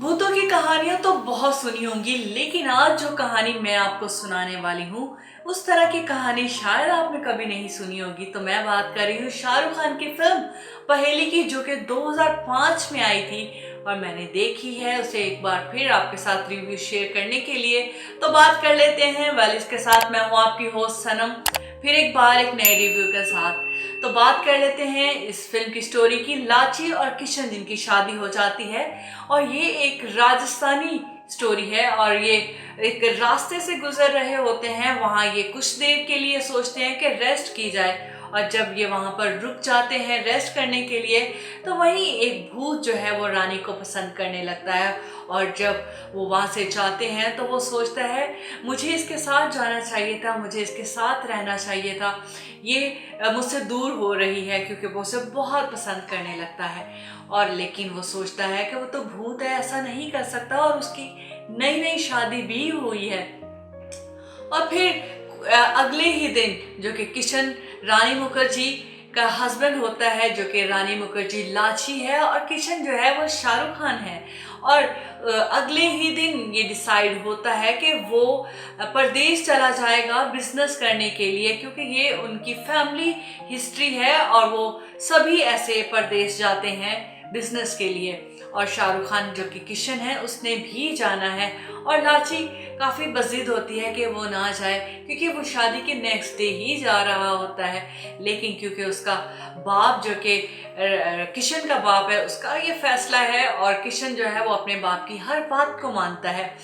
भूतों की कहानियां तो बहुत सुनी होंगी, लेकिन आज जो कहानी मैं आपको सुनाने वाली हूँ उस तरह की कहानी शायद आपने कभी नहीं सुनी होगी। तो मैं बात कर रही हूँ शाहरुख खान की फिल्म पहेली की, जो कि 2005 में आई थी और मैंने देखी है उसे एक बार फिर आपके साथ रिव्यू शेयर करने के लिए। तो बात कर लेते हैं। वेल, इसके साथ मैं हूँ आपकी होस्ट सनम, फिर एक बार एक नए रिव्यू के साथ। तो बात कर लेते हैं इस फिल्म की स्टोरी की। लाची और किशन जिनकी शादी हो जाती है और ये एक राजस्थानी स्टोरी है और ये एक रास्ते से गुजर रहे होते हैं। वहाँ ये कुछ देर के लिए सोचते हैं कि रेस्ट की जाए, और जब ये वहाँ पर रुक जाते हैं रेस्ट करने के लिए तो वहीं एक भूत जो है वो रानी को पसंद करने लगता है। और जब वो वहाँ से जाते हैं तो वो सोचता है मुझे इसके साथ जाना चाहिए था, मुझे इसके साथ रहना चाहिए था, ये मुझसे दूर हो रही है, क्योंकि वो उसे बहुत पसंद करने लगता है। और लेकिन वो सोचता है कि वो तो भूत है, ऐसा नहीं कर सकता, और उसकी नई नई शादी भी हुई है। और फिर अगले ही दिन जो कि किशन रानी मुखर्जी का हस्बैंड होता है, जो कि रानी मुखर्जी लाची है और किशन जो है वो शाहरुख खान है। और अगले ही दिन ये डिसाइड होता है कि वो परदेश चला जाएगा बिजनेस करने के लिए, क्योंकि ये उनकी फैमिली हिस्ट्री है और वो सभी ऐसे परदेश जाते हैं बिजनेस के लिए। और शाहरुख खान जो कि किशन है उसने भी जाना है, और लाची काफ़ी बजिद होती है कि वो ना जाए, क्योंकि वो शादी के नेक्स्ट डे ही जा रहा होता है। लेकिन क्योंकि उसका बाप जो कि किशन का बाप है, उसका ये फैसला है और किशन जो है वो अपने बाप की हर बात को मानता है।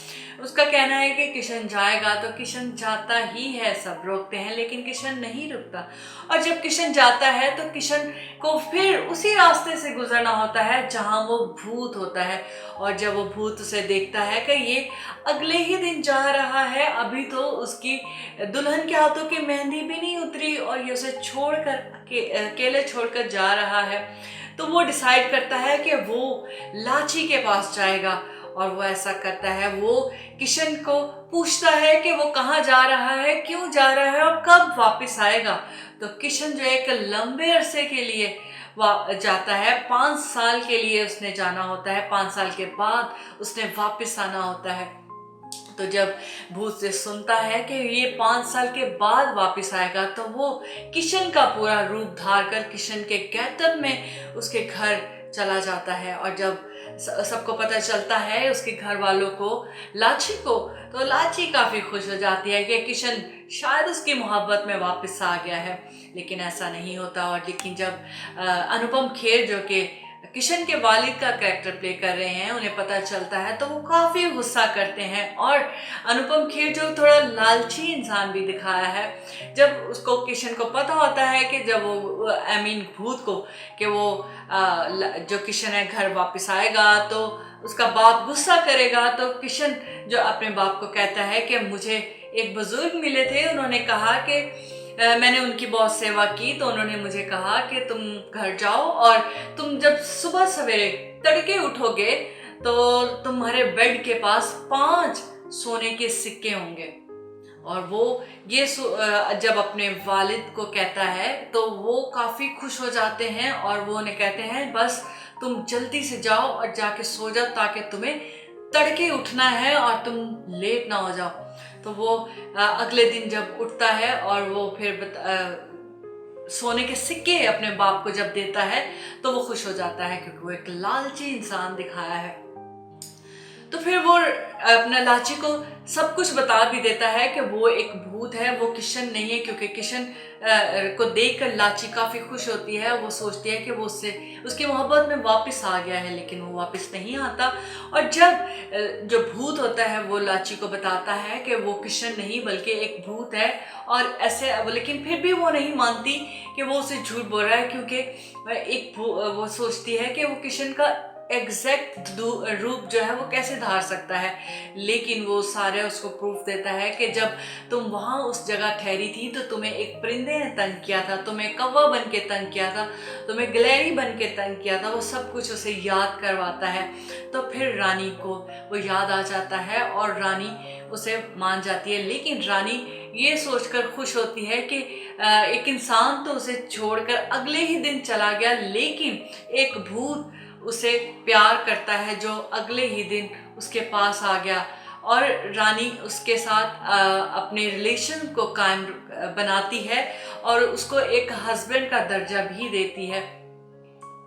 उसका कहना है कि किशन जाएगा तो किशन जाता ही है, सब रोकते हैं लेकिन किशन नहीं रुकता। और जब किशन जाता है तो किशन को फिर उसी रास्ते से गुजरना होता है जहाँ वो भूत होता है। और जब वो भूत उसे देखता है कि ये अगले ही दिन जा रहा है, अभी तो उसकी दुल्हन के हाथों की मेहंदी भी नहीं उतरी और ये उसे छोड़कर अकेले छोड़कर जा रहा है, तो वो डिसाइड करता है कि वो लाची के पास जाएगा। और वो ऐसा करता है, वो किशन को पूछता है कि वो कहाँ जा रहा है, क्यों जा रहा है और कब वापस आएगा। तो किशन जो एक लंबे अरसे के लिए जाता है, 5 साल के लिए उसने जाना होता है, 5 साल के बाद उसने वापस आना होता है। तो जब भूत से सुनता है कि ये 5 साल के बाद वापस आएगा, तो वो किशन का पूरा रूप धार कर किशन के गैटअप में उसके घर चला जाता है। और जब सबको पता चलता है उसके घर वालों को, लाची को, तो लाची काफ़ी खुश हो जाती है कि किशन शायद उसकी मोहब्बत में वापस आ गया है। लेकिन ऐसा नहीं होता। और लेकिन जब अनुपम खेर जो कि किशन के वालिद का कैरेक्टर प्ले कर रहे हैं, उन्हें पता चलता है तो वो काफ़ी गुस्सा करते हैं। और अनुपम खेर जो थोड़ा लालची इंसान भी दिखाया है, जब उसको किशन को पता होता है कि जब वो भूत को कि वो जो किशन है घर वापस आएगा तो उसका बाप गुस्सा करेगा, तो किशन जो अपने बाप को कहता है कि मुझे एक बुजुर्ग मिले थे, उन्होंने कहा कि मैंने उनकी बहुत सेवा की, तो उन्होंने मुझे कहा कि तुम घर जाओ और तुम जब सुबह सवेरे तड़के उठोगे तो तुम्हारे बेड के पास 5 सोने के सिक्के होंगे। और वो ये जब अपने वालिद को कहता है तो वो काफ़ी खुश हो जाते हैं और वो उन्हें कहते हैं बस तुम जल्दी से जाओ और जाके सो जाओ, ताकि तुम्हें तड़के उठना है और तुम लेट ना हो जाओ। तो वो अगले दिन जब उठता है और वो फिर सोने के सिक्के अपने बाप को जब देता है तो वो खुश हो जाता है, क्योंकि वो एक लालची इंसान दिखाया है। तो फिर वो अपना लाची को सब कुछ बता भी देता है कि वो एक भूत है, वो किशन नहीं है, क्योंकि किशन को देखकर लाची काफ़ी खुश होती है। वो सोचती है कि वो उससे उसकी मोहब्बत में वापस आ गया है, लेकिन वो वापस नहीं आता। और जब जो भूत होता है वो लाची को बताता है कि वो किशन नहीं बल्कि एक भूत है, और ऐसे लेकिन फिर भी वो नहीं मानती कि वो उसे झूठ बोल रहा है, क्योंकि वो सोचती है कि वो किशन का एग्जैक्ट रूप जो है वो कैसे धार सकता है। लेकिन वो सारे उसको प्रूफ देता है कि जब तुम वहाँ उस जगह ठहरी थी तो तुम्हें एक परिंदे ने तंग किया था, तुम्हें कौवा बन के तंग किया था, तुम्हें गिलहरी बन के तंग किया था। वो सब कुछ उसे याद करवाता है। तो फिर रानी को वो याद आ जाता है और रानी उसे मान जाती है। लेकिन रानी ये सोचकर खुश होती है कि एक इंसान तो उसे छोड़कर अगले ही दिन चला गया, लेकिन एक भूत उसे प्यार करता है, जो अगले ही दिन उसके पास आ गया और रानी उसके साथ अपने रिलेशन को कायम बनाती है और उसको एक हस्बैंड का दर्जा भी देती है।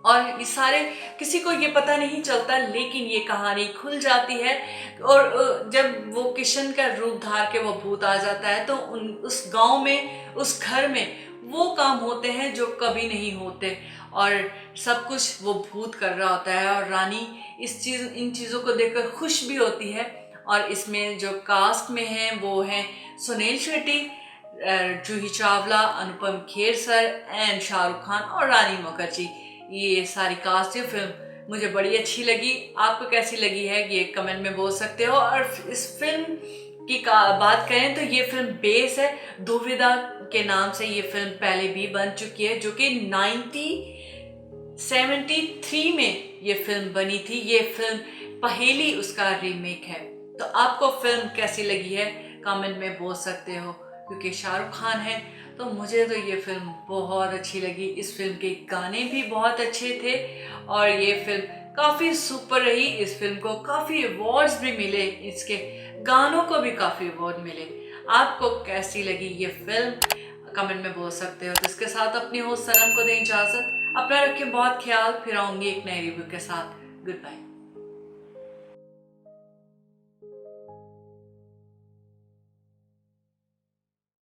और ये सारे किसी को ये पता नहीं चलता, लेकिन ये कहानी खुल जाती है और जब वो किशन का रूप धार के वो भूत आ जाता है तो उस गांव में, उस घर में वो काम होते हैं जो कभी नहीं होते और सब कुछ वो भूत कर रहा होता है और रानी इन चीज़ों को देखकर खुश भी होती है। और इसमें जो कास्ट में हैं वो हैं सुनील शेट्टी, जूही चावला, अनुपम खेर सर एंड शाहरुख खान और रानी मुखर्जी। ये सारी कास्ट है फिल्म मुझे बड़ी अच्छी लगी। आपको कैसी लगी है ये कमेंट में बोल सकते हो। और इस फिल्म की बात करें तो ये फिल्म बेस है दुविधा के नाम से। ये फिल्म पहले भी बन चुकी है जो कि 1973 में ये फिल्म बनी थी। ये फिल्म पहेली उसका रीमेक है। तो आपको फिल्म कैसी लगी है कमेंट में बोल सकते हो। क्योंकि शाहरुख खान है तो मुझे तो ये फिल्म बहुत अच्छी लगी। इस फिल्म के गाने भी बहुत अच्छे थे और ये फिल्म काफ़ी सुपर रही। इस फिल्म को काफ़ी अवार्ड्स भी मिले, इसके गानों को भी काफ़ी अवार्ड मिले। आपको कैसी लगी ये फिल्म कमेंट में बोल सकते हो। तो इसके साथ अपनी होस्ट सनम को दें इजाज़त। अपना रखें बहुत ख्याल। फिर आऊँगी एक नए रिव्यू के साथ। Good bye.